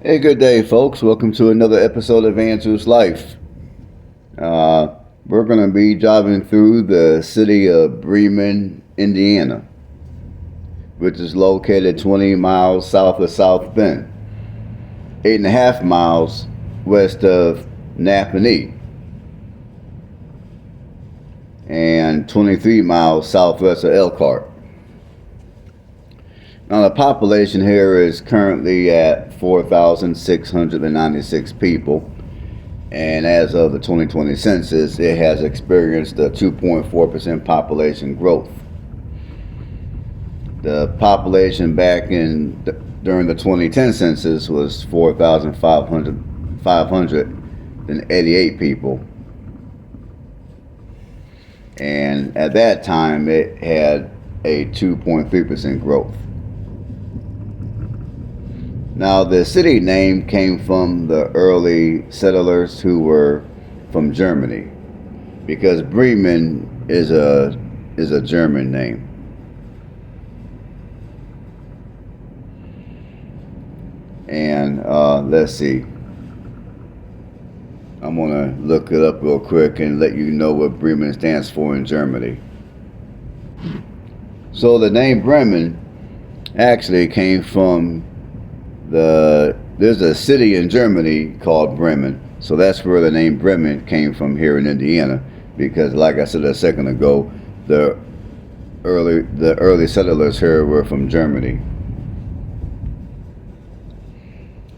Hey, good day, folks. Welcome to another episode of Andrew's Life. We're going to be driving through the city of Bremen, Indiana, which is located 20 miles south of South Bend, 8.5 miles west of Napanee, and 23 miles southwest of Elkhart. Now, the population here is currently at 4,696 people, and as of the 2020 census, it has experienced a 2.4% population growth. The population during the 2010 census was 4,588 people, and at that time it had a 2.3% growth. Now, the city name came from the early settlers who were from Germany, because Bremen is a German name. And let's see. I'm gonna look it up real quick and let you know what Bremen stands for in Germany. So the name Bremen actually came from there's a city in Germany called Bremen, so that's where the name Bremen came from here in Indiana, because like I said a second ago, the early settlers here were from Germany.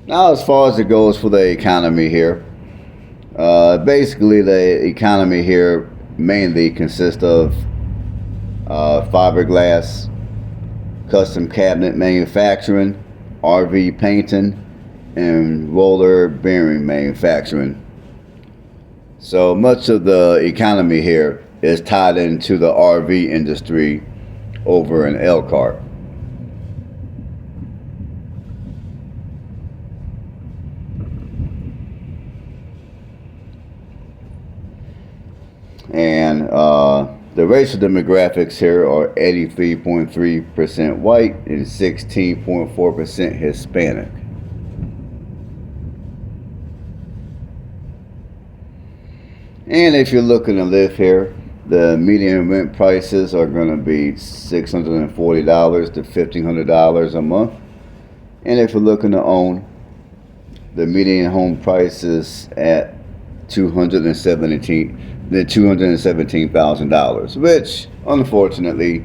Now, as far as it goes for the economy here, basically the economy here mainly consists of fiberglass, custom cabinet manufacturing, RV painting, and roller bearing manufacturing. So much of the economy here is tied into the RV industry over in Elkhart. And the racial demographics here are 83.3% white and 16.4% Hispanic. And if you're looking to live here, the median rent prices are going to be $640 to $1,500 a month. And if you're looking to own, the median home price is at $217,000, which unfortunately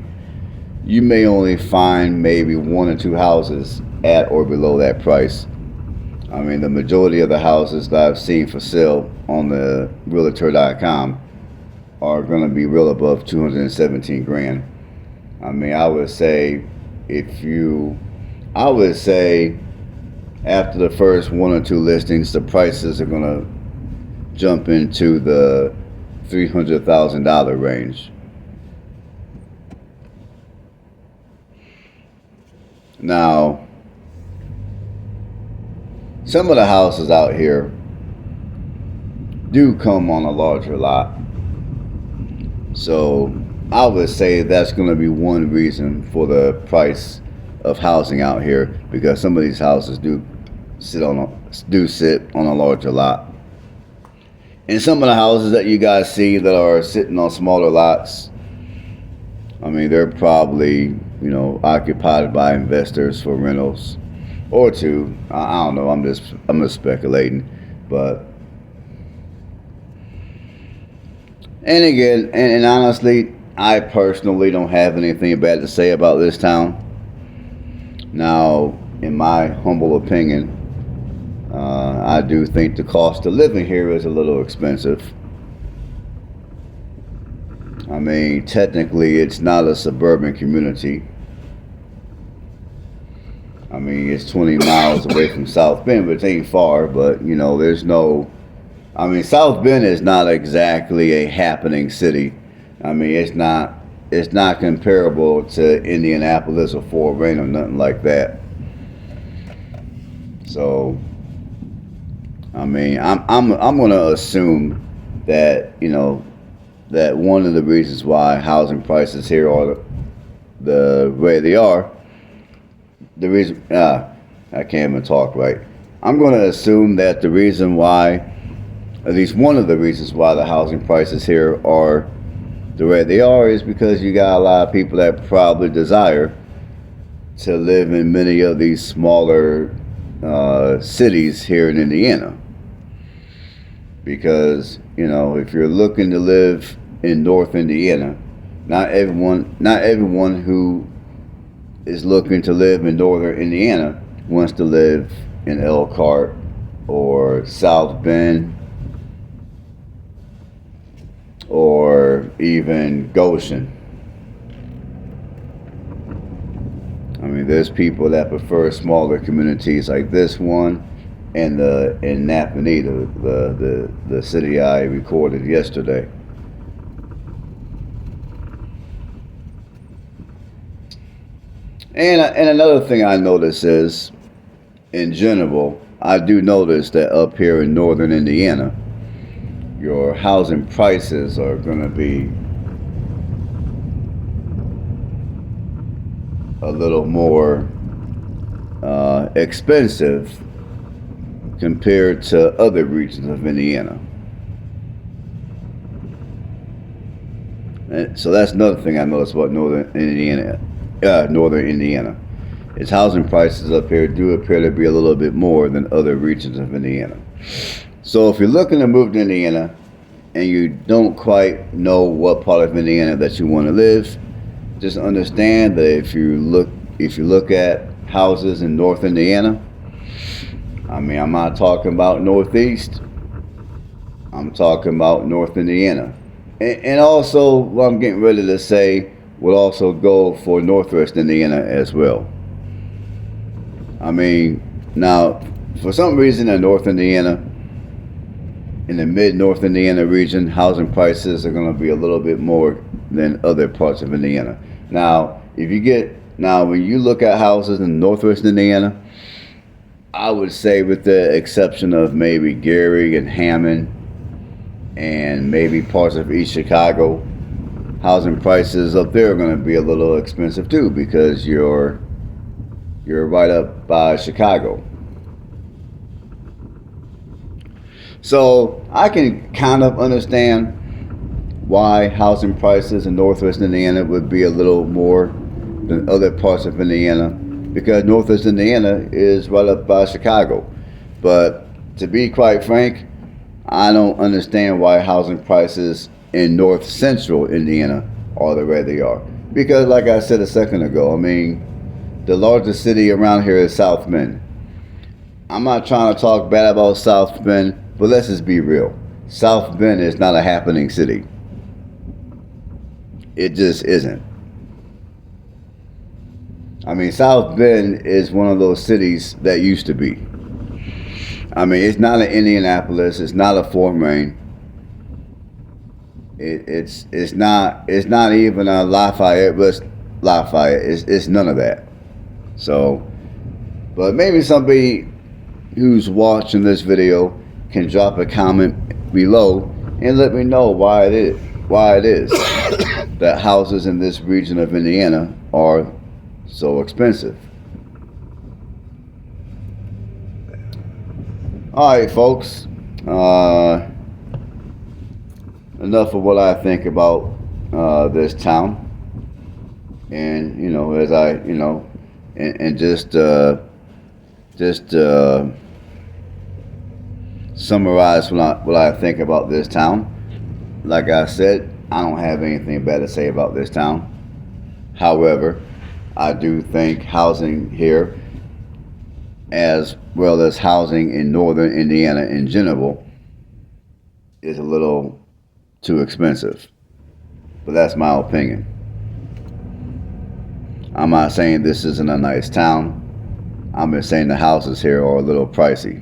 you may only find maybe one or two houses at or below that price. I mean, the majority of the houses that I've seen for sale on the realtor.com are going to be real above 217 grand. I mean, I would say after the first one or two listings, the prices are going to jump into the $300,000 range. Now, some of the houses out here do come on a larger lot, so I would say that's going to be one reason for the price of housing out here, because some of these houses do sit on a larger lot. And some of the houses that you guys see that are sitting on smaller lots, I mean, they're probably, occupied by investors for rentals or two. I don't know. I'm just speculating, but and again, and honestly, I personally don't have anything bad to say about this town. Now, in my humble opinion, I do think the cost of living here is a little expensive. I mean, technically, it's not a suburban community. I mean, it's 20 miles away from South Bend, but it ain't far. But, there's no... I mean, South Bend is not exactly a happening city. I mean, it's not comparable to Indianapolis or Fort Wayne or nothing like that. So, I mean, I'm going to assume that, that one of the reasons why housing prices here are the way they are, the reason I can't even talk right. I'm going to assume that the reason why, at least one of the reasons why the housing prices here are the way they are, is because you got a lot of people that probably desire to live in many of these smaller cities here in Indiana. Because, if you're looking to live in North Indiana, not everyone who is looking to live in Northern Indiana wants to live in Elkhart or South Bend or even Goshen. I mean, there's people that prefer smaller communities like this one and in Napanee, the city I recorded yesterday. And another thing I notice is, in general, I do notice that up here in Northern Indiana, your housing prices are going to be a little more expensive compared to other regions of Indiana. And so that's another thing I noticed about Northern Indiana. Its housing prices up here do appear to be a little bit more than other regions of Indiana. So if you're looking to move to Indiana and you don't quite know what part of Indiana that you want to live, just understand that if you look at houses in North Indiana, I mean, I'm not talking about Northeast, I'm talking about North Indiana. And also, what I'm getting ready to say would also go for Northwest Indiana as well. I mean, now, for some reason in North Indiana, in the mid-North Indiana region, housing prices are going to be a little bit more than other parts of Indiana. Now, when you look at houses in Northwest Indiana, I would say, with the exception of maybe Gary and Hammond and maybe parts of East Chicago, housing prices up there are going to be a little expensive too, because you're right up by Chicago. So I can kind of understand why housing prices in Northwest Indiana would be a little more than other parts of Indiana, because Northwest Indiana is right up by Chicago. But to be quite frank, I don't understand why housing prices in North Central Indiana are the way they are. Because like I said a second ago, I mean, the largest city around here is South Bend. I'm not trying to talk bad about South Bend, but let's just be real. South Bend is not a happening city. It just isn't. I mean, South Bend is one of those cities that used to be. I mean, it's not an Indianapolis. It's not a Fort Wayne. It's not even a Lafayette. But Lafayette. It's none of that. So, but maybe somebody who's watching this video can drop a comment below and let me know why it is that houses in this region of Indiana are so expensive. Alright, folks, enough of what I think about this town, and as I and just summarize what I think about this town. Like I said, I don't have anything bad to say about this town. However, I do think housing here, as well as housing in Northern Indiana in general, is a little too expensive. But that's my opinion. I'm not saying this isn't a nice town. I'm just saying the houses here are a little pricey.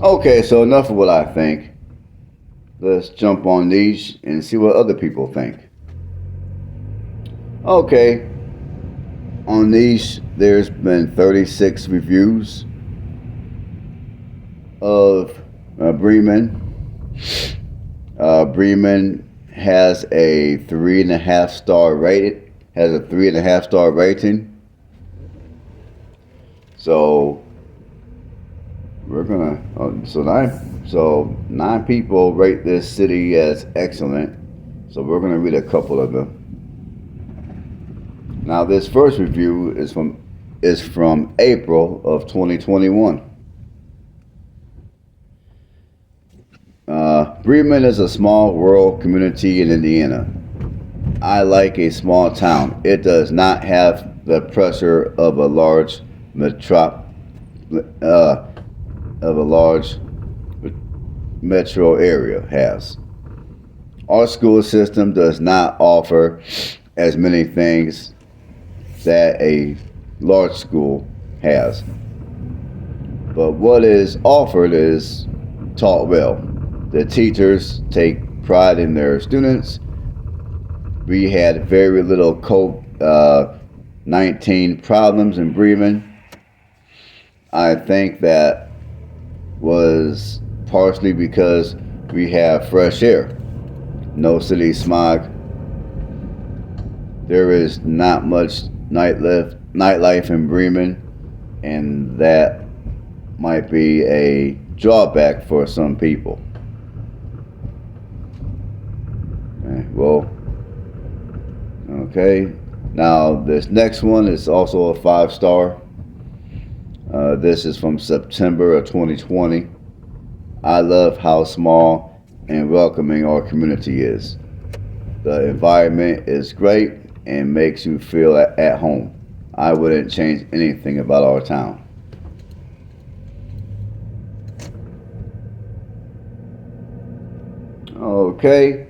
Okay, so enough of what I think. Let's jump on these and see what other people think. Okay, on these, there's been 36 reviews of Bremen. Bremen has a 3.5 star rating. So we're gonna nine people rate this city as excellent. So we're gonna read a couple of them. Now this first review is from April of 2021. Bremen is a small rural community in Indiana. I like a small town. It does not have the pressure of a large uh, of a large metro area has. Our school system does not offer as many things that a large school has. But what is offered is taught well. The teachers take pride in their students. We had very little COVID-19 problems in Bremen. I think that was partially because we have fresh air, no city smog. There is not much nightlife in Bremen, and that might be a drawback for some people. Okay. Now this next one is also a 5-star. This is from September of 2020. I love how small and welcoming our community is. The environment is great and makes you feel at home. I wouldn't change anything about our town. Okay.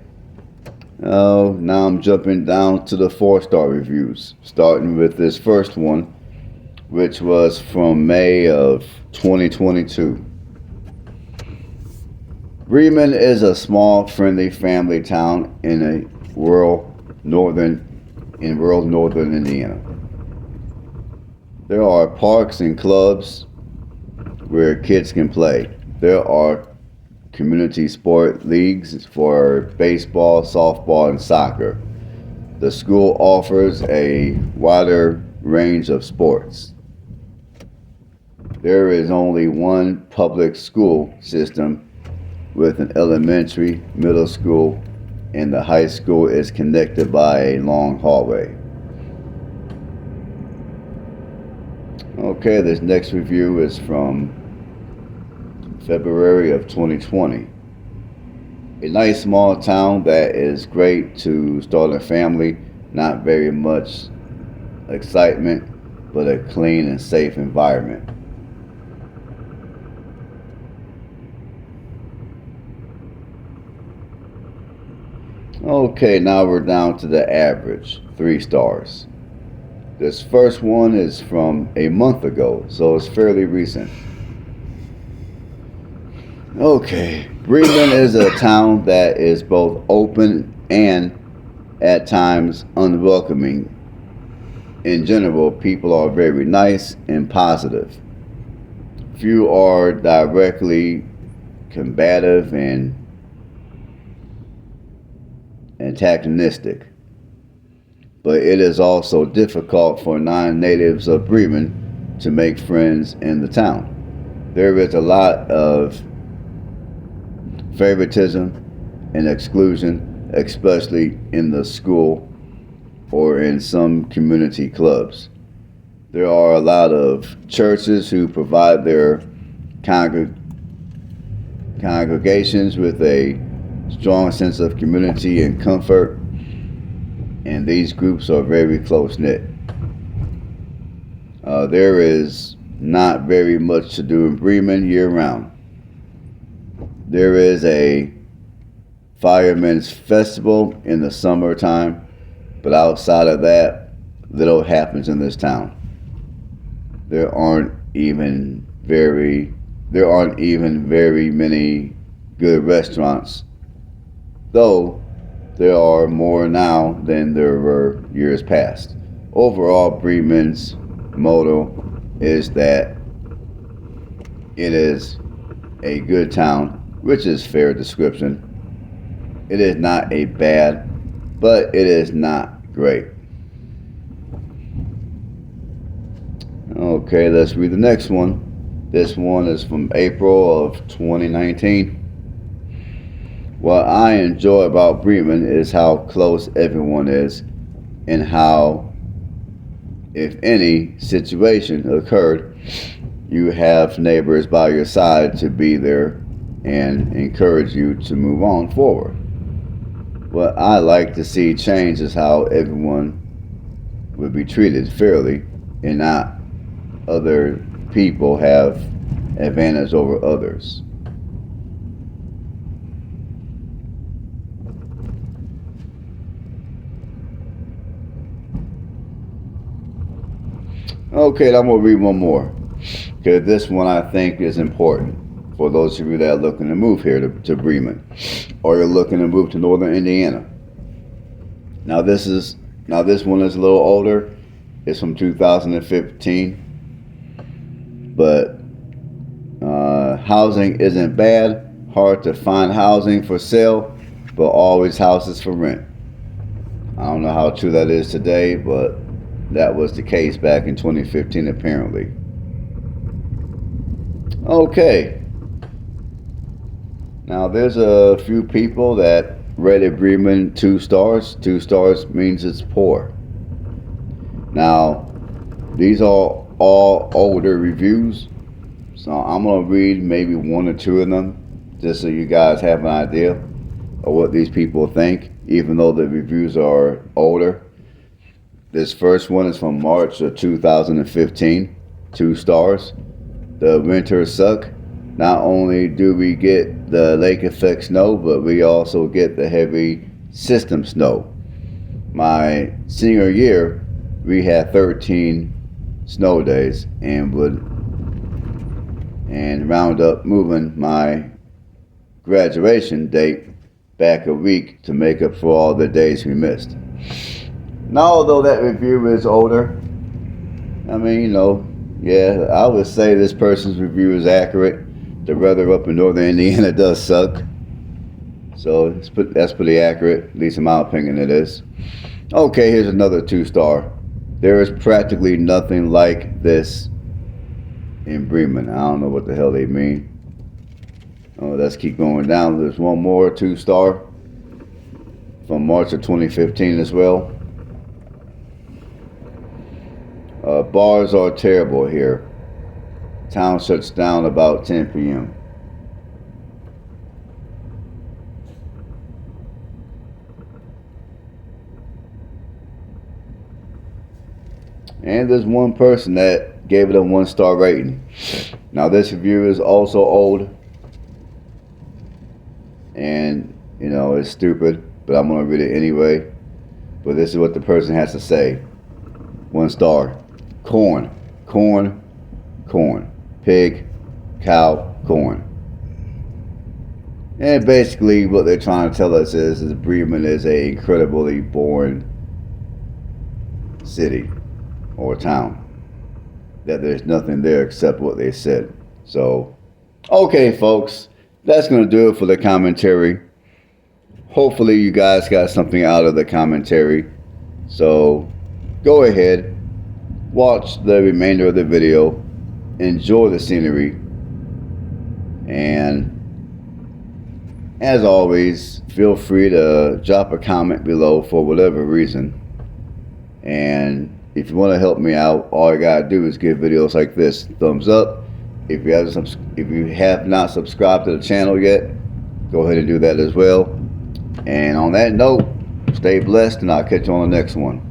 Now I'm jumping down to the 4-star reviews, starting with this first one, which was from May of 2022. Bremen is a small, friendly family town in rural northern Indiana. There are parks and clubs where kids can play. There are community sport leagues for baseball, softball, and soccer. The school offers a wider range of sports. There is only one public school system with an elementary, middle school, and the high school is connected by a long hallway. Okay, this next review is from February of 2020. A nice small town that is great to start a family. Not very much excitement, but a clean and safe environment. Okay, now we're down to the average, 3 stars. This first one is from a month ago, so it's fairly recent. Okay, Bremen is a town that is both open and at times unwelcoming. In general, people are very nice and positive. Few are directly combative and antagonistic, but it is also difficult for non-natives of Bremen to make friends in the town. There is a lot of favoritism and exclusion, especially in the school or in some community clubs. There are a lot of churches who provide their congregations with a strong sense of community and comfort, and these groups are very close-knit. There is not very much to do in Bremen year-round. There is a firemen's festival in the summertime, but outside of that, little happens in this town. There aren't even very many good restaurants, though there are more now than there were years past. Overall, Bremen's motto is that it is a good town, which is fair description. It is not a bad, but it is not great. Okay, let's read the next one. This one is from April of 2019. What I enjoy about Bremen is how close everyone is and how, if any situation occurred, you have neighbors by your side to be there and encourage you to move on forward. What I like to see change is how everyone would be treated fairly and not other people have advantage over others. Okay, I'm gonna read one more because this one I think is important for those of you that are looking to move here to Bremen, or you're looking to move to Northern Indiana. Now this one is a little older. It's from 2015, but housing isn't bad. Hard to find housing for sale, but always houses for rent. I don't know how true that is today, but that was the case back in 2015 apparently. Okay. Now there's a few people that rated Bremen 2 stars. 2 stars means it's poor. Now these are all older reviews, so I'm gonna read maybe one or two of them just so you guys have an idea of what these people think, even though the reviews are older. This first one is from March of 2015. 2 stars. The winters suck. Not only do we get the lake effect snow, but we also get the heavy system snow. My senior year, we had 13 snow days and round up moving my graduation date back a week to make up for all the days we missed. Now, although that review is older, I mean, yeah, I would say this person's review is accurate. The weather up in Northern Indiana does suck. So that's pretty accurate, at least in my opinion it is. Okay, here's another 2 star. There is practically nothing like this in Bremen. I don't know what the hell they mean. Oh, let's keep going down. There's one more 2 star from March of 2015 as well. Bars are terrible here. Town shuts down about 10 p.m. And there's one person that gave it a 1 star rating. Now this review is also old, and it's stupid, but I'm gonna read it anyway. But this is what the person has to say. 1 star. Corn, corn, corn. Pig, cow, corn. And basically what they're trying to tell us is Bremen is a incredibly boring city or town. That there's nothing there except what they said. So, okay folks, that's going to do it for the commentary. Hopefully you guys got something out of the commentary. So, go ahead, watch the remainder of the video, enjoy the scenery, and as always, feel free to drop a comment below for whatever reason. And if you want to help me out, all you gotta do is give videos like this thumbs up. If you have not subscribed to the channel yet, go ahead and do that as well. And on that note, stay blessed, and I'll catch you on the next one.